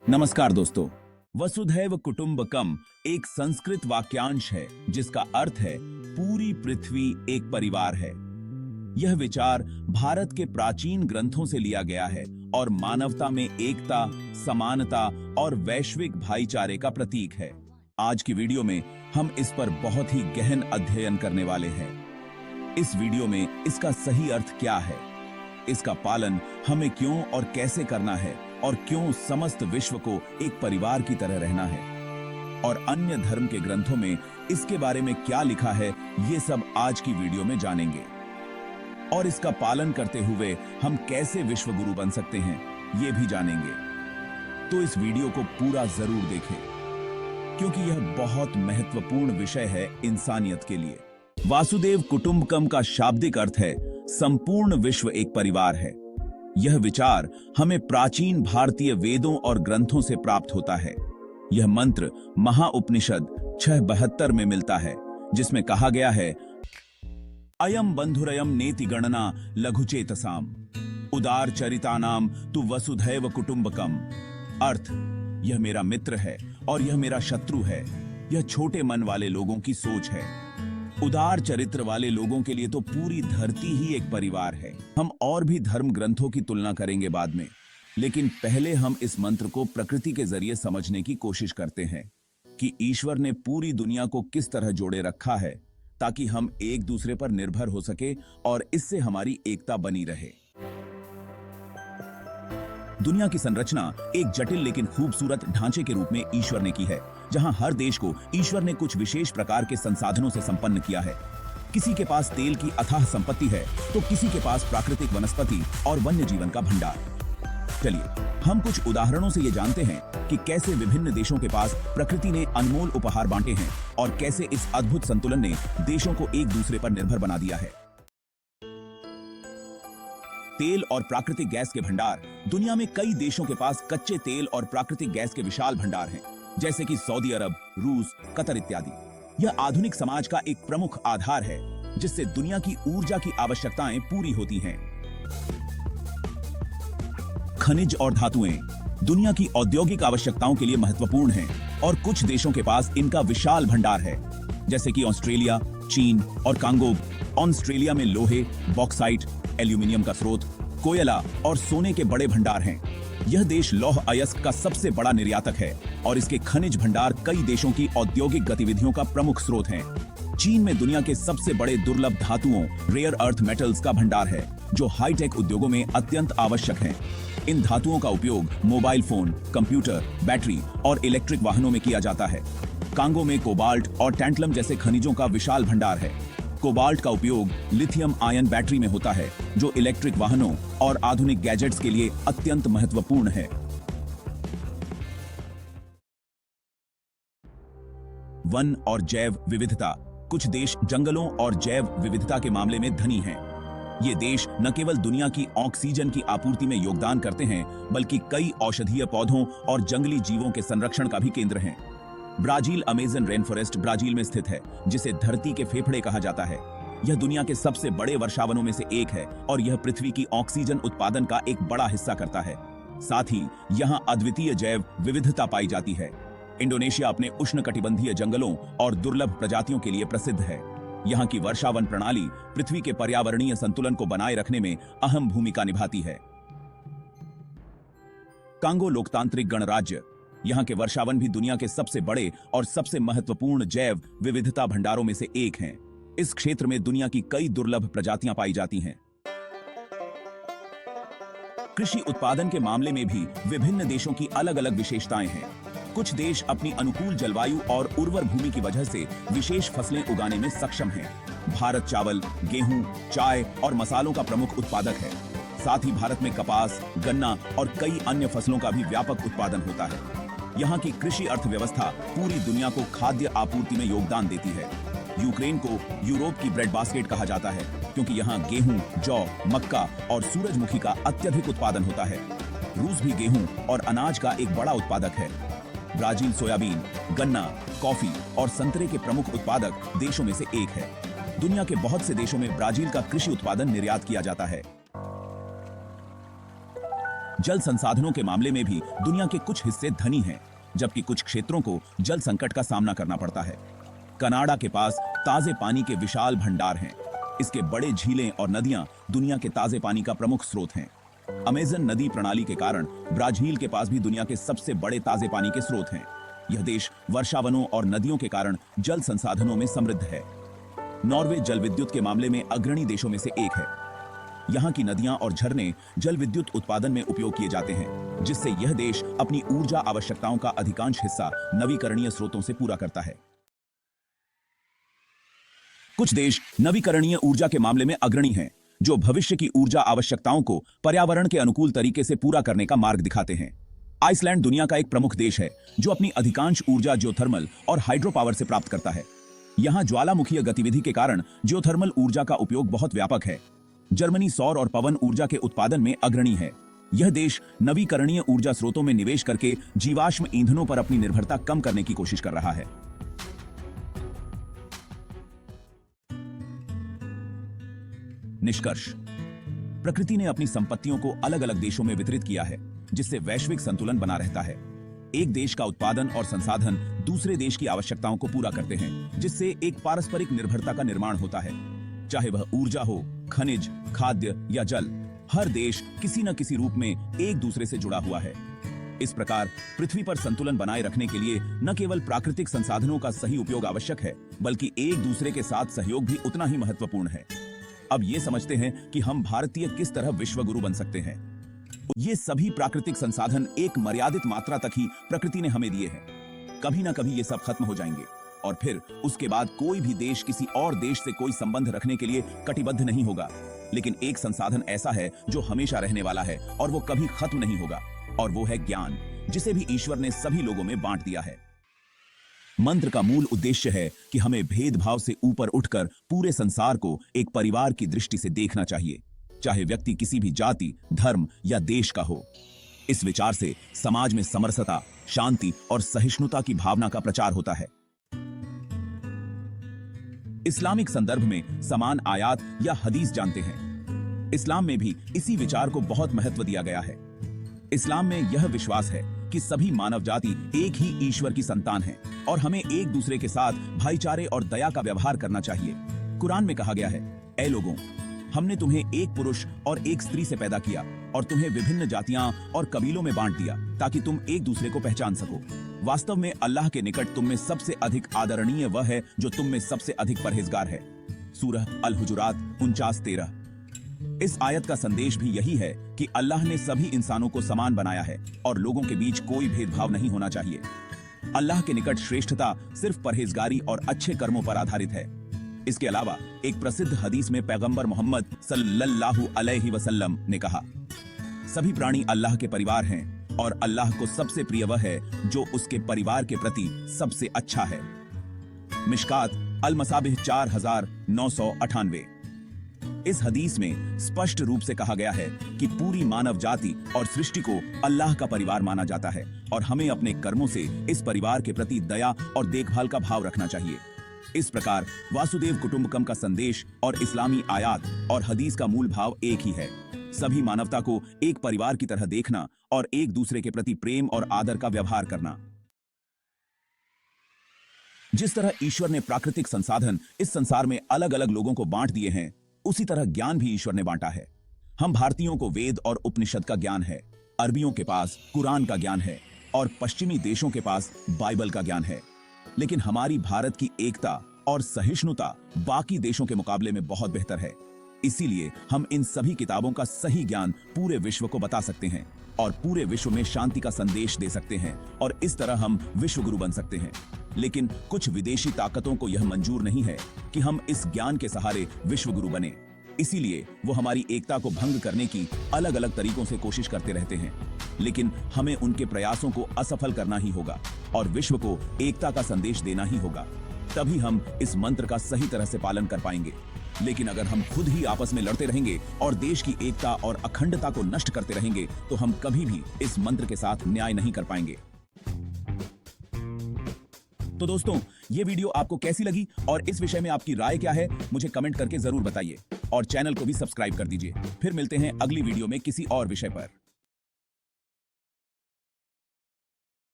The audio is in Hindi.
नमस्कार दोस्तों। वसुधैव कुटुंबकम एक संस्कृत वाक्यांश है जिसका अर्थ है पूरी पृथ्वी एक परिवार है। यह विचार भारत के प्राचीन ग्रंथों से लिया गया है और मानवता में एकता, समानता और वैश्विक भाईचारे का प्रतीक है। आज की वीडियो में हम इस पर बहुत ही गहन अध्ययन करने वाले हैं। इस वीडियो में इसका सही अर्थ क्या है, इसका पालन हमें क्यों और कैसे करना है और क्यों समस्त विश्व को एक परिवार की तरह रहना है, और अन्य धर्म के ग्रंथों में इसके बारे में क्या लिखा है, ये सब आज की वीडियो में जानेंगे। और इसका पालन करते हुए हम कैसे विश्व गुरु बन सकते हैं, ये भी जानेंगे। तो इस वीडियो को पूरा जरूर देखें क्योंकि यह बहुत महत्वपूर्ण विषय है इंसानियत के लिए। वासुदेव कुटुंबकम का शाब्दिक अर्थ है संपूर्ण विश्व एक परिवार है। यह विचार हमें प्राचीन भारतीय वेदों और ग्रंथों से प्राप्त होता है। यह मंत्र महाउपनिषद 6:72 में मिलता है, जिसमें कहा गया है, अयम बंधुरयम नेति गणना लघुचेतसाम उदार चरितानाम तु वसुधैव कुटुंबकम। अर्थ, यह मेरा मित्र है और यह मेरा शत्रु है। यह छोटे मन वाले लोगों की सोच है। उदार चरित्र वाले लोगों के लिए तो पूरी धरती ही एक परिवार है। हम और भी धर्म ग्रंथों की तुलना करेंगे बाद में, लेकिन पहले हम इस मंत्र को प्रकृति के जरिए समझने की कोशिश करते हैं कि ईश्वर ने पूरी दुनिया को किस तरह जोड़े रखा है ताकि हम एक दूसरे पर निर्भर हो सके और इससे हमारी एकता बनी रहे। दुनिया की संरचना एक जटिल लेकिन खूबसूरत ढांचे के रूप में ईश्वर ने की है, जहां हर देश को ईश्वर ने कुछ विशेष प्रकार के संसाधनों से संपन्न किया है। किसी के पास तेल की अथाह संपत्ति है तो किसी के पास प्राकृतिक वनस्पति और वन्य जीवन का भंडार। चलिए हम कुछ उदाहरणों से ये जानते हैं कि कैसे विभिन्न देशों के पास प्रकृति ने अनमोल उपहार बांटे हैं और कैसे इस अद्भुत संतुलन ने देशों को एक दूसरे पर निर्भर बना दिया है। तेल और प्राकृतिक गैस के भंडार। दुनिया में कई देशों के पास कच्चे तेल और प्राकृतिक गैस के विशाल भंडार हैं, जैसे कि सऊदी अरब, रूस, कतर इत्यादि। यह आधुनिक समाज का एक प्रमुख आधार है जिससे दुनिया की ऊर्जा की आवश्यकताएं पूरी होती हैं। खनिज और धातुएं दुनिया की औद्योगिक आवश्यकताओं के लिए महत्वपूर्ण हैं और कुछ देशों के पास इनका विशाल भंडार है, जैसे कि ऑस्ट्रेलिया, चीन और कांगो। ऑस्ट्रेलिया में लोहे, बॉक्साइट, एल्यूमिनियम का स्रोत, कोयला और सोने के बड़े भंडार हैं। यह देश लौह अयस्क का सबसे बड़ा निर्यातक है और इसके खनिज भंडार कई देशों की औद्योगिक गतिविधियों का प्रमुख स्रोत हैं। चीन में दुनिया के सबसे बड़े दुर्लभ धातुओं, रेयर अर्थ मेटल्स का भंडार है, जो हाईटेक उद्योगों में अत्यंत आवश्यक हैं। इन धातुओं का उपयोग मोबाइल फोन, कंप्यूटर, बैटरी और इलेक्ट्रिक वाहनों में किया जाता है। कांगो में कोबाल्ट और टैंटलम जैसे खनिजों का विशाल भंडार है। कोबाल्ट का उपयोग लिथियम आयन बैटरी में होता है, जो इलेक्ट्रिक वाहनों और आधुनिक गैजेट्स के लिए अत्यंत महत्वपूर्ण है। वन और जैव विविधता। कुछ देश जंगलों और जैव विविधता के मामले में धनी हैं। ये देश न केवल दुनिया की ऑक्सीजन की आपूर्ति में योगदान करते हैं, बल्कि कई औषधीय पौधों और जंगली जीवों के संरक्षण का भी केंद्र हैं। Brazil Amazon rain forest Brazil में स्थित है, जिसे धरती के फेफड़े कहा जाता है। यह दुनिया के सबसे बड़े वर्षावनों में से एक है और यह पृथ्वी की ऑक्सीजन उत्पादन का एक बड़ा हिस्सा करता है। साथ ही यहाँ अद्वितीय जैव विविधता पाई जाती है। इंडोनेशिया अपने उष्णकटिबंधीय जंगलों और दुर्लभ प्रजातियों के लिए प्रसिद्ध है। यहाँ की वर्षावन प्रणाली पृथ्वी के पर्यावरणीय संतुलन को बनाए रखने में अहम भूमिका निभाती है। कांगो लोकतांत्रिक गणराज्य। यहाँ के वर्षावन भी दुनिया के सबसे बड़े और सबसे महत्वपूर्ण जैव विविधता भंडारों में से एक हैं। इस क्षेत्र में दुनिया की कई दुर्लभ प्रजातियां पाई जाती हैं। कृषि उत्पादन के मामले में भी विभिन्न देशों की अलग अलग विशेषताएं हैं। कुछ देश अपनी अनुकूल जलवायु और उर्वर भूमि की वजह से विशेष फसलें उगाने में सक्षम हैं। भारत चावल, गेहूं, चाय और मसालों का प्रमुख उत्पादक है। साथ ही भारत में कपास, गन्ना और कई अन्य फसलों का भी व्यापक उत्पादन होता है। यहाँ की कृषि अर्थव्यवस्था पूरी दुनिया को खाद्य आपूर्ति में योगदान देती है। यूक्रेन को यूरोप की ब्रेड बास्केट कहा जाता है, क्योंकि यहाँ गेहूं, जौ, मक्का और सूरजमुखी का अत्यधिक उत्पादन होता है। रूस भी गेहूं और अनाज का एक बड़ा उत्पादक है। ब्राजील सोयाबीन, गन्ना, कॉफी और संतरे के प्रमुख उत्पादक देशों में से एक है। दुनिया के बहुत से देशों में ब्राजील का कृषि उत्पादन निर्यात किया जाता है। जल संसाधनों के मामले में भी दुनिया के कुछ हिस्से धनी हैं, जबकि कुछ क्षेत्रों को जल संकट का सामना करना पड़ता है। कनाडा के पास ताजे पानी के विशाल भंडार हैं। इसके बड़े झीलें और नदियां दुनिया के ताजे पानी का प्रमुख स्रोत हैं। अमेज़न नदी प्रणाली के कारण ब्राजील के पास भी दुनिया के सबसे बड़े ताजे पानी के स्रोत हैं। यह देश वर्षावनों और नदियों के कारण जल संसाधनों में समृद्ध है। नॉर्वे जल विद्युत के मामले में अग्रणी देशों में से एक है। यहाँ की नदियां और झरने जल विद्युत उत्पादन में उपयोग किए जाते हैं, जिससे यह देश अपनी ऊर्जा आवश्यकताओं का अधिकांश हिस्सा नवीकरणीय स्रोतों से पूरा करता है। कुछ देश नवीकरणीय ऊर्जा के मामले में अग्रणी हैं, जो भविष्य की ऊर्जा आवश्यकताओं को पर्यावरण के अनुकूल तरीके से पूरा करने का मार्ग दिखाते हैं। आइसलैंड दुनिया का एक प्रमुख देश है, जो अपनी अधिकांश ऊर्जा जियोथर्मल और हाइड्रो पावर से प्राप्त करता है। यहाँ ज्वालामुखीय गतिविधि के कारण जियोथर्मल ऊर्जा का उपयोग बहुत व्यापक है। जर्मनी सौर और पवन ऊर्जा के उत्पादन में अग्रणी है। यह देश नवीकरणीय ऊर्जा स्रोतों में निवेश करके जीवाश्म ईंधनों पर अपनी निर्भरता कम करने की कोशिश कर रहा है। निष्कर्ष: प्रकृति ने अपनी संपत्तियों को अलग अलग देशों में वितरित किया है, जिससे वैश्विक संतुलन बना रहता है। एक देश का उत्पादन और संसाधन दूसरे देश की आवश्यकताओं को पूरा करते हैं, जिससे एक पारस्परिक निर्भरता का निर्माण होता है। चाहे वह ऊर्जा हो, खनिज, खाद्य या जल, हर देश किसी न किसी रूप में एक दूसरे से जुड़ा हुआ है। इस प्रकार पृथ्वी पर संतुलन बनाए रखने के लिए न केवल प्राकृतिक संसाधनों का सही उपयोग आवश्यक है, बल्कि एक दूसरे के साथ सहयोग भी उतना ही महत्वपूर्ण है। अब ये समझते हैं कि हम भारतीय किस तरह विश्व गुरु बन सकते हैं। ये सभी प्राकृतिक संसाधन एक मर्यादित मात्रा तक ही प्रकृति ने हमें दिए हैं। कभी ना कभी ये सब खत्म हो जाएंगे और फिर उसके बाद कोई भी देश किसी और देश से कोई संबंध रखने के लिए कटिबद्ध नहीं होगा। लेकिन एक संसाधन ऐसा है जो हमेशा रहने वाला है और वो कभी खत्म नहीं होगा, और वो है ज्ञान, जिसे भी ईश्वर ने सभी लोगों में बांट दिया है। मंत्र का मूल उद्देश्य है कि हमें भेदभाव से ऊपर उठकर पूरे संसार को एक परिवार की दृष्टि से देखना चाहिए, चाहे व्यक्ति किसी भी जाति, धर्म या देश का हो। इस विचार से समाज में समरसता, शांति और सहिष्णुता की भावना का प्रचार होता है। इस्लामिक संदर्भ में समान आयात या हदीस जानते हैं। इस्लाम में भी इसी विचार को बहुत महत्व दिया गया है। इस्लाम में यह विश्वास है कि सभी मानव जाति एक ही ईश्वर की संतान है और हमें एक दूसरे के साथ भाईचारे और दया का व्यवहार करना चाहिए। कुरान में कहा गया है, ऐ लोगों, हमने तुम्हें एक पुरुष और एक स्त्री से पैदा किया और तुम्हें विभिन्न जातियां और कबीलों में बांट दिया ताकि तुम एक दूसरे को पहचान सको। वास्तव में अल्लाह के निकट तुम में सबसे अधिक आदरणीय वह है जो तुम में सबसे अधिक परहेजगार है। सूरह अल-हुजुरात 49-13। इस आयत का संदेश भी यही है कि अल्लाह ने सभी इंसानों को समान बनाया है और लोगों के बीच कोई भेदभाव नहीं होना चाहिए। अल्लाह के निकट श्रेष्ठता सिर्फ परहेजगारी और अच्छे कर्मों पर आधारित है। इसके अलावा एक प्रसिद्ध हदीस में पैगंबर मोहम्मद सल्लल्लाहु अलैहि वसल्लम ने कहा, सभी प्राणी अल्लाह के परिवार हैं और अल्लाह को सबसे प्रिय वह है जो उसके परिवार के प्रति सबसे अच्छा है। मिशकात अल-मसाबिह 4998। इस हदीस में स्पष्ट रूप से कहा गया है कि पूरी मानव जाति और सृष्टि को अल्लाह का परिवार माना जाता है और हमें अपने कर्मों से इस परिवार के प्रति दया और देखभाल का भाव रखना चाहिए। इस प्रकार वासुदेव कुटुंबकम का संदेश और इस्लामी आयात और हदीस का मूल भाव एक ही है, सभी मानवता को एक परिवार की तरह देखना और एक दूसरे के प्रति प्रेम और आदर का व्यवहार करना। जिस तरह ईश्वर ने प्राकृतिक संसाधन इस संसार में अलग अलग लोगों को बांट दिए हैं, उसी तरह ज्ञान भी ईश्वर ने बांटा है। हम भारतीयों को वेद और उपनिषद का ज्ञान है, अरबियों के पास कुरान का ज्ञान है और पश्चिमी देशों के पास बाइबल का ज्ञान है। लेकिन हमारी भारत की एकता और सहिष्णुता बाकी देशों के मुकाबले में बहुत बेहतर है। इसीलिए हम इन सभी किताबों का सही ज्ञान पूरे विश्व को बता सकते हैं और पूरे विश्व में शांति का संदेश दे सकते हैं और इस तरह हम विश्व गुरु बन सकते हैं। लेकिन कुछ विदेशी ताकतों को यह मंजूर नहीं है कि हम इस ज्ञान के सहारे विश्व गुरु बने। इसीलिए वो हमारी एकता को भंग करने की अलग अलग तरीकों से कोशिश करते रहते हैं। लेकिन हमें उनके प्रयासों को असफल करना ही होगा और विश्व को एकता का संदेश देना ही होगा। तभी हम इस मंत्र का सही तरह से पालन कर पाएंगे। लेकिन अगर हम खुद ही आपस में लड़ते रहेंगे और देश की एकता और अखंडता को नष्ट करते रहेंगे तो हम कभी भी इस मंत्र के साथ न्याय नहीं कर पाएंगे। तो दोस्तों, ये वीडियो आपको कैसी लगी और इस विषय में आपकी राय क्या है, मुझे कमेंट करके जरूर बताइए और चैनल को भी सब्सक्राइब कर दीजिए। फिर मिलते हैं अगली वीडियो में किसी और विषय पर।